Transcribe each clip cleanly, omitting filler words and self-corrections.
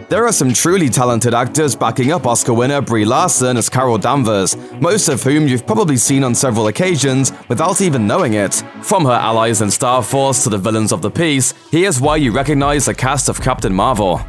There are some truly talented actors backing up Oscar winner Brie Larson as Carol Danvers, most of whom you've probably seen on several occasions without even knowing it. From her allies in Star Force to the villains of the piece, here's why you recognize the cast of Captain Marvel.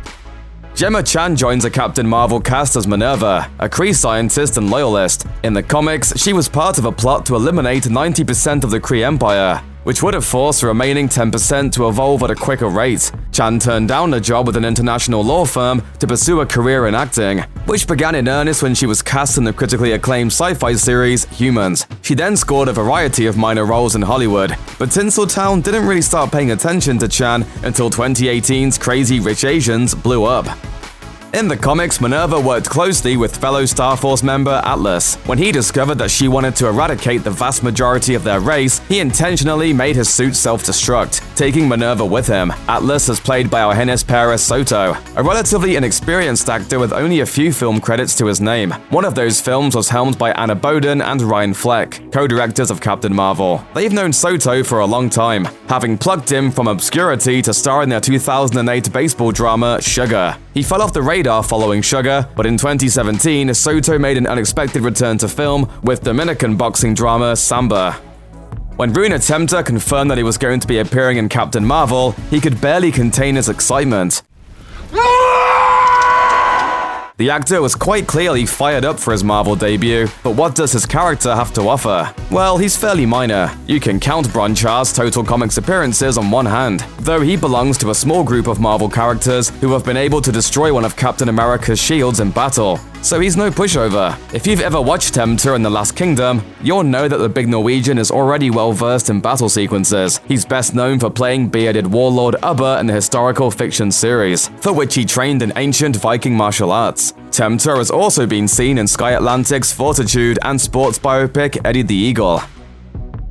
Gemma Chan joins the Captain Marvel cast as Minn-Erva, a Kree scientist and loyalist. In the comics, she was part of a plot to eliminate 90% of the Kree Empire, which would have forced the remaining 10% to evolve at a quicker rate. Chan turned down a job with an international law firm to pursue a career in acting, which began in earnest when she was cast in the critically acclaimed sci-fi series Humans. She then scored a variety of minor roles in Hollywood, but Tinseltown didn't really start paying attention to Chan until 2018's Crazy Rich Asians blew up. In the comics, Minn-Erva worked closely with fellow Star Force member Att-Lass. When he discovered that she wanted to eradicate the vast majority of their race, he intentionally made his suit self-destruct, taking Minn-Erva with him. Att-Lass is played by Algenis Pérez Soto, a relatively inexperienced actor with only a few film credits to his name. One of those films was helmed by Anna Boden and Ryan Fleck, co-directors of Captain Marvel. They've known Soto for a long time, having plucked him from obscurity to star in their 2008 baseball drama Sugar. He fell off the radar following Sugar, but in 2017, Soto made an unexpected return to film with Dominican boxing drama Samba. When Rune Temte confirmed that he was going to be appearing in Captain Marvel, he could barely contain his excitement. The actor was quite clearly fired up for his Marvel debut, but what does his character have to offer? Well, he's fairly minor. You can count Bron-Char's total comics appearances on one hand, though he belongs to a small group of Marvel characters who have been able to destroy one of Captain America's shields in battle. So he's no pushover. If you've ever watched Temte in The Last Kingdom, you'll know that the big Norwegian is already well versed in battle sequences. He's best known for playing bearded warlord Ubba in the historical fiction series, for which he trained in ancient Viking martial arts. Temte has also been seen in Sky Atlantic's Fortitude and sports biopic Eddie the Eagle.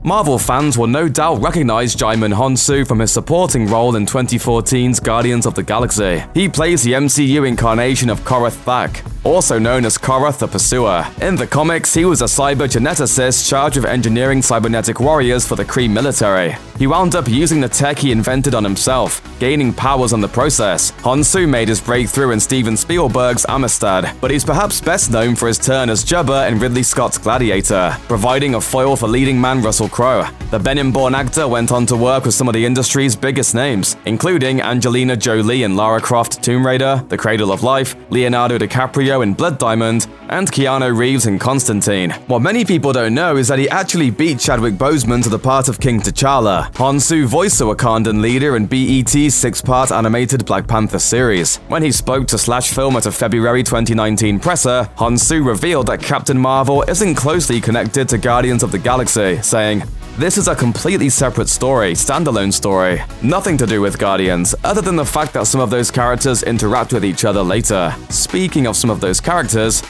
Marvel fans will no doubt recognize Djimon Hounsou from his supporting role in 2014's Guardians of the Galaxy. He plays the MCU incarnation of Korath, also known as Korath the Pursuer. In the comics, he was a cybergeneticist charged with engineering cybernetic warriors for the Kree military. He wound up using the tech he invented on himself, gaining powers on the process. Hounsou made his breakthrough in Steven Spielberg's Amistad, but he's perhaps best known for his turn as Jabba in Ridley Scott's Gladiator, providing a foil for leading man Russell Crowe. The Benin-born actor went on to work with some of the industry's biggest names, including Angelina Jolie in Lara Croft Tomb Raider, The Cradle of Life, Leonardo DiCaprio in Blood Diamond, and Keanu Reeves in Constantine. What many people don't know is that he actually beat Chadwick Boseman to the part of King T'Challa. Hounsou voiced the Wakandan leader in BET's 6-part animated Black Panther series. When he spoke to Slash Film at a February 2019 presser, Hounsou revealed that Captain Marvel isn't closely connected to Guardians of the Galaxy, saying, "This is a completely separate story, standalone story. Nothing to do with Guardians, other than the fact that some of those characters interact with each other later." Speaking of some of those characters,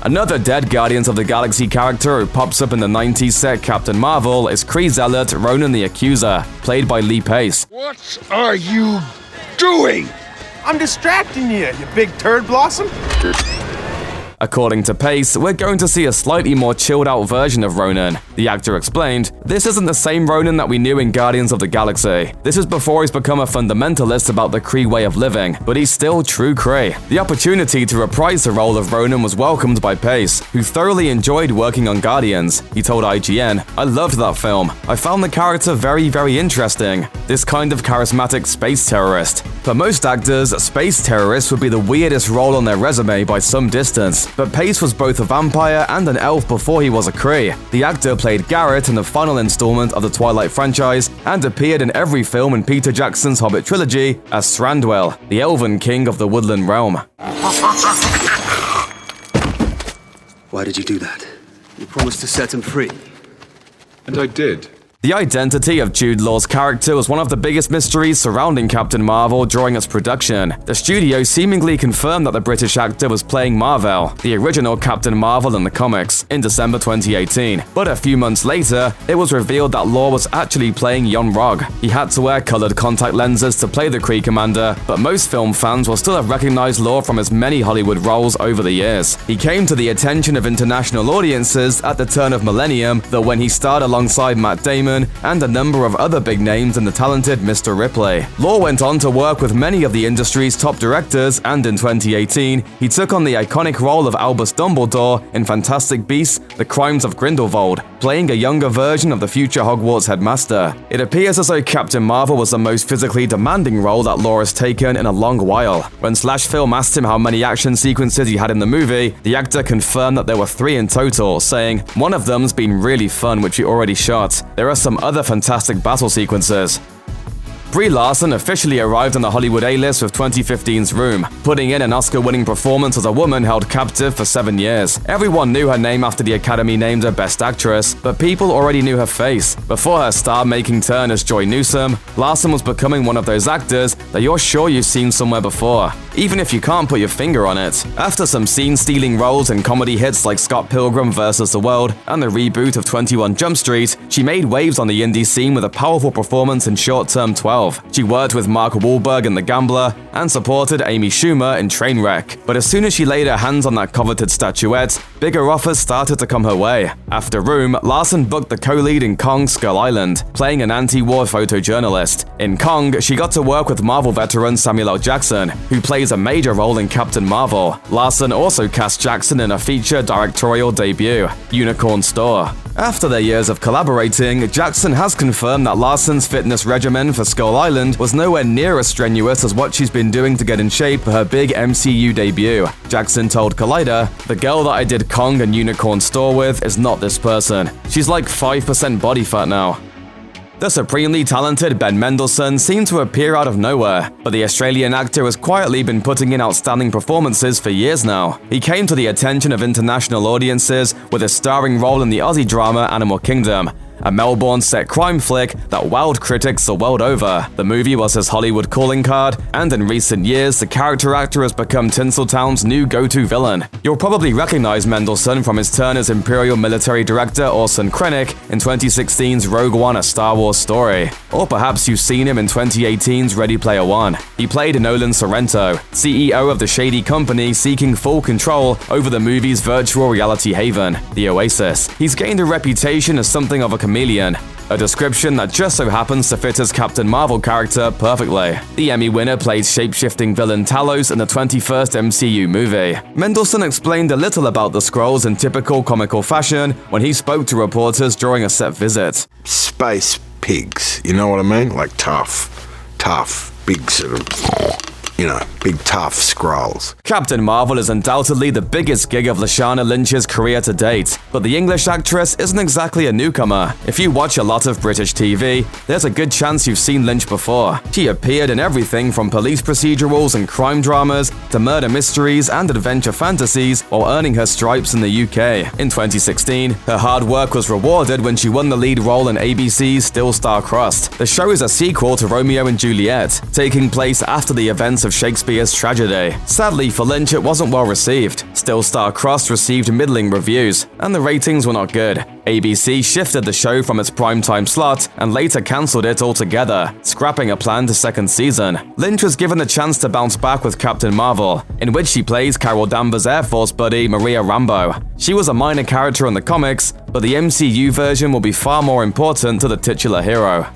another dead Guardians of the Galaxy character who pops up in the 90s set Captain Marvel is Kree zealot Ronan the Accuser, played by Lee Pace. What are you doing? I'm distracting you, you big turd blossom. According to Pace, we're going to see a slightly more chilled-out version of Ronan. The actor explained, "This isn't the same Ronan that we knew in Guardians of the Galaxy. This is before he's become a fundamentalist about the Kree way of living, but he's still true Kree." The opportunity to reprise the role of Ronan was welcomed by Pace, who thoroughly enjoyed working on Guardians. He told IGN, "I loved that film. I found the character very, very interesting. This kind of charismatic space terrorist. For most actors, space terrorist would be the weirdest role on their resume by some distance. But Pace was both a vampire and an elf before he was a Kree. The actor played Garrett in the final installment of the Twilight franchise and appeared in every film in Peter Jackson's Hobbit trilogy as Thranduil, the elven king of the Woodland Realm. Why did you do that? You promised to set him free. And I did. The identity of Jude Law's character was one of the biggest mysteries surrounding Captain Marvel during its production. The studio seemingly confirmed that the British actor was playing Mar-Vell, the original Captain Marvel in the comics, in December 2018. But a few months later, it was revealed that Law was actually playing Yon-Rogg. He had to wear colored contact lenses to play the Kree commander, but most film fans will still have recognized Law from his many Hollywood roles over the years. He came to the attention of international audiences at the turn of millennium, though when he starred alongside Matt Damon Djimon, and a number of other big names in the talented Mr. Ripley. Law went on to work with many of the industry's top directors, and in 2018, he took on the iconic role of Albus Dumbledore in Fantastic Beasts: The Crimes of Grindelwald, playing a younger version of the future Hogwarts headmaster. It appears as though Captain Marvel was the most physically demanding role that Law has taken in a long while. When Slashfilm asked him how many action sequences he had in the movie, the actor confirmed that there were 3 in total, saying, "One of them's been really fun, which we already shot. There are some other fantastic battle sequences." Brie Larson officially arrived on the Hollywood A-list with 2015's Room, putting in an Oscar-winning performance as a woman held captive for 7 years. Everyone knew her name after the Academy named her Best Actress, but people already knew her face. Before her star-making turn as Joy Newsome, Larson was becoming one of those actors that you're sure you've seen somewhere before, even if you can't put your finger on it. After some scene-stealing roles in comedy hits like Scott Pilgrim vs. the World and the reboot of 21 Jump Street, she made waves on the indie scene with a powerful performance in Short Term 12. She worked with Mark Wahlberg in The Gambler and supported Amy Schumer in Trainwreck. But as soon as she laid her hands on that coveted statuette, bigger offers started to come her way. After Room, Larson booked the co-lead in Kong: Skull Island, playing an anti-war photojournalist. In Kong, she got to work with Marvel veteran Samuel L. Jackson, who plays a major role in Captain Marvel. Larson also cast Jackson in a feature directorial debut, Unicorn Store. After their years of collaborating, Jackson has confirmed that Larson's fitness regimen for Skull Island was nowhere near as strenuous as what she's been doing to get in shape for her big MCU debut. Jackson told Collider, "The girl that I did Kong and Unicorn Store with is not this person. She's like 5% body fat now." The supremely talented Ben Mendelsohn seemed to appear out of nowhere, but the Australian actor has quietly been putting in outstanding performances for years now. He came to the attention of international audiences with a starring role in the Aussie drama Animal Kingdom, a Melbourne-set crime flick that wowed critics the world over. The movie was his Hollywood calling card, and in recent years, the character actor has become Tinseltown's new go-to villain. You'll probably recognize Mendelsohn from his turn as Imperial military director Orson Krennic in 2016's Rogue One: A Star Wars Story. Or perhaps you've seen him in 2018's Ready Player One. He played Nolan Sorrento, CEO of the shady company seeking full control over the movie's virtual reality haven, the Oasis. He's gained a reputation as something of a chameleon, a description that just so happens to fit his Captain Marvel character perfectly. The Emmy winner plays shape-shifting villain Talos in the 21st MCU movie. Mendelsohn explained a little about the Skrulls in typical comical fashion when he spoke to reporters during a set visit. Space pigs, you know what I mean? Like tough, big sort of, big tough Skrulls. Captain Marvel is undoubtedly the biggest gig of Lashana Lynch's career to date, but the English actress isn't exactly a newcomer. If you watch a lot of British TV, there's a good chance you've seen Lynch before. She appeared in everything from police procedurals and crime dramas to murder mysteries and adventure fantasies while earning her stripes in the UK. In 2016, her hard work was rewarded when she won the lead role in ABC's Still Star-Crossed. The show is a sequel to Romeo and Juliet, taking place after the events of Shakespeare's tragedy. Sadly for Lynch, it wasn't well received. Still Star-Crossed received middling reviews, and the ratings were not good. ABC shifted the show from its primetime slot and later cancelled it altogether, scrapping a planned second season. Lynch was given the chance to bounce back with Captain Marvel, in which she plays Carol Danvers' Air Force buddy Maria Rambeau. She was a minor character in the comics, but the MCU version will be far more important to the titular hero.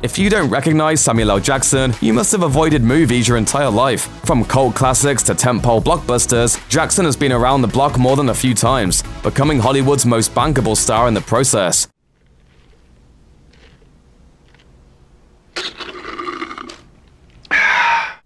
If you don't recognize Samuel L. Jackson, you must have avoided movies your entire life. From cult classics to tentpole blockbusters, Jackson has been around the block more than a few times, becoming Hollywood's most bankable star in the process.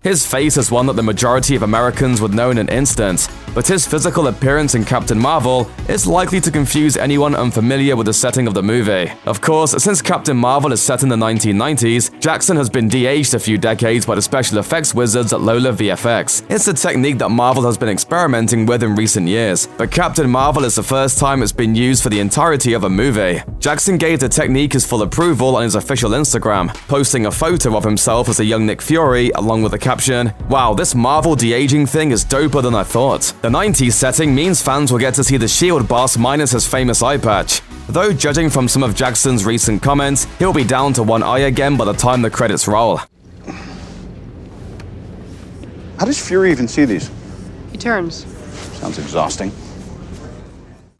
His face is one that the majority of Americans would know in an instant, but his physical appearance in Captain Marvel is likely to confuse anyone unfamiliar with the setting of the movie. Of course, since Captain Marvel is set in the 1990s, Jackson has been de-aged a few decades by the special effects wizards at Lola VFX. It's a technique that Marvel has been experimenting with in recent years, but Captain Marvel is the first time it's been used for the entirety of a movie. Jackson gave the technique his full approval on his official Instagram, posting a photo of himself as a young Nick Fury along with the caption, "Wow, this Marvel de-aging thing is doper than I thought." The 90s setting means fans will get to see the S.H.I.E.L.D. boss minus his famous eye patch. Though judging from some of Jackson's recent comments, he'll be down to one eye again by the time the credits roll. How does Fury even see these? He turns. Sounds exhausting.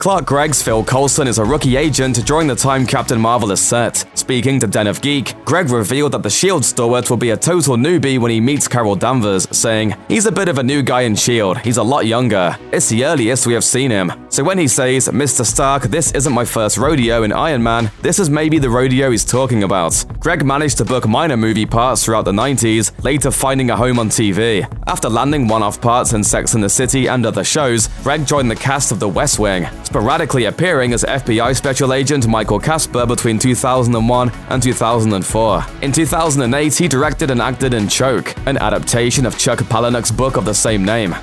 Clark Gregg's Phil Coulson is a rookie agent during the time Captain Marvel is set. Speaking to Den of Geek, Gregg revealed that the S.H.I.E.L.D. stalwart will be a total newbie when he meets Carol Danvers, saying, "He's a bit of a new guy in S.H.I.E.L.D., he's a lot younger. It's the earliest we have seen him." So when he says, "Mr. Stark, this isn't my first rodeo in Iron Man," this is maybe the rodeo he's talking about. Gregg managed to book minor movie parts throughout the 90s, later finding a home on TV. After landing one-off parts in Sex and the City and other shows, Gregg joined the cast of The West Wing, sporadically appearing as FBI Special Agent Michael Casper between 2001 and 2004. In 2008, he directed and acted in Choke, an adaptation of Chuck Palahniuk's book of the same name.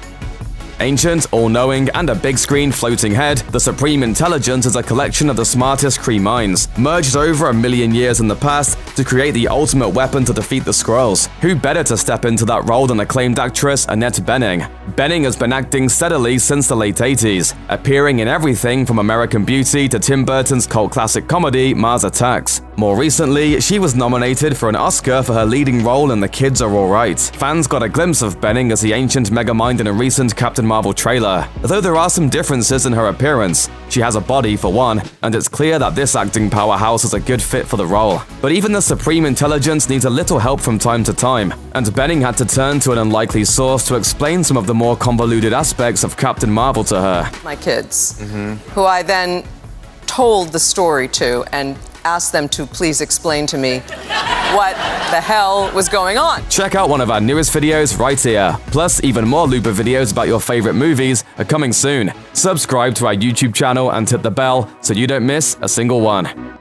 Ancient, all-knowing, and a big-screen floating head, the Supreme Intelligence is a collection of the smartest Kree minds, merged over 1 million years in the past to create the ultimate weapon to defeat the Skrulls. Who better to step into that role than acclaimed actress Annette Bening? Bening has been acting steadily since the late 80s, appearing in everything from American Beauty to Tim Burton's cult classic comedy Mars Attacks. More recently, she was nominated for an Oscar for her leading role in The Kids Are Alright. Fans got a glimpse of Bening as the ancient megamind in a recent Captain Marvel trailer. Though there are some differences in her appearance, she has a body for one, and it's clear that this acting powerhouse is a good fit for the role. But even the Supreme Intelligence needs a little help from time to time, and Bening had to turn to an unlikely source to explain some of the more convoluted aspects of Captain Marvel to her. My kids, who I then told the story to and asked them to please explain to me what the hell was going on. Check out one of our newest videos right here. Plus, even more Looper videos about your favorite movies are coming soon. Subscribe to our YouTube channel and hit the bell so you don't miss a single one.